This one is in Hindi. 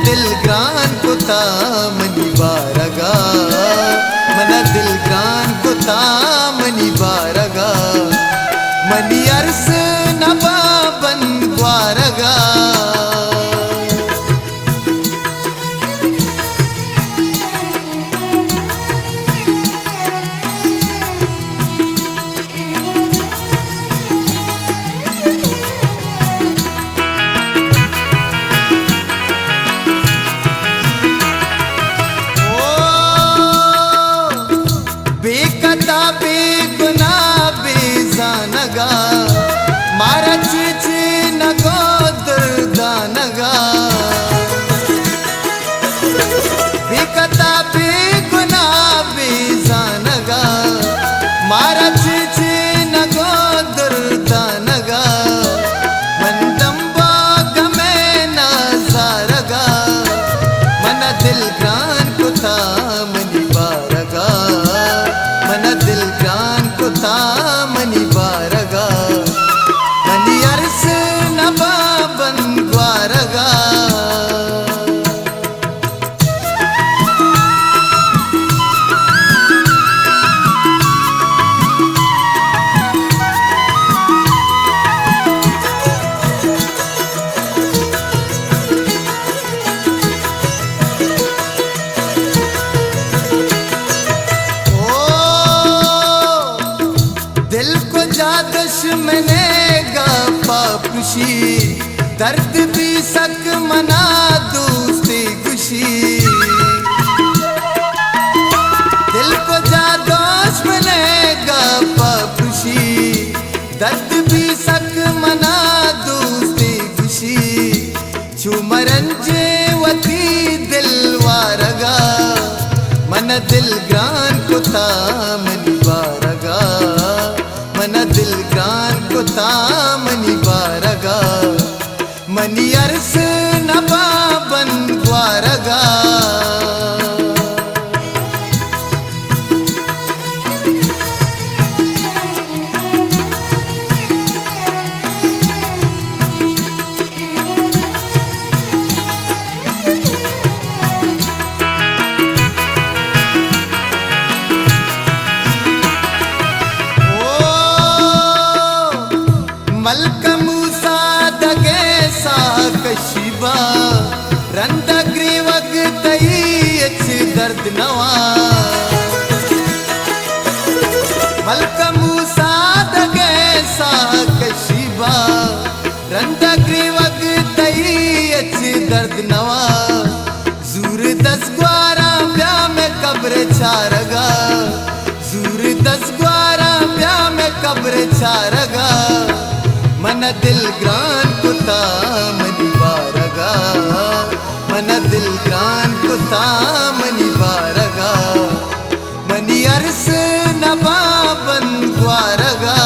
दिल ग्रान कुता मनी बारगा मना दिल ग्रान कुता मनी बारगा मनी अर्स नबा बन ग्वारगा बेकता बेगुना बेजानगा मारा चीची नगो दर्दानगा बेकता बेगुना बेजानगा मारा चीची नगो दर्दानगा मंदम्बा गमे नाजारगा मना दिल ग्रान कुता मनी बारगा मना दिल ग्रान कुता मनी बारगा मनी अर्स नबा बन ग्वारगा दिल को जादश मैंने गपा खुशी दर्द भी सक मना दोस्ती खुशी दिल को जादश मैंने गपा खुशी दर्द भी सक मना दोस्ती खुशी चुमरन जे वती दिल वारगा मन दिल ग्रान कुता मनी बारगा मना दिल ग्रान कुता मनी बारगा मनी अर्स नबा बन ग्वारगा मलक मूसा दगे सा कशिबा रंदग्री वक्त अच दर्द नवा मलक मूसा दगे सा कशिबा रंदग्री वक्त अच दर्द नवा जूर दस ग्वारा ब्याह में कब्र चारगा जूर दस ग्वारा ब्याह में कब्र चारगा मन दिल ग्रान कुता मनी बारगा मन दिल ग्रान कुता मनी बारगा मनी अर्स नबा बन ग्वारगा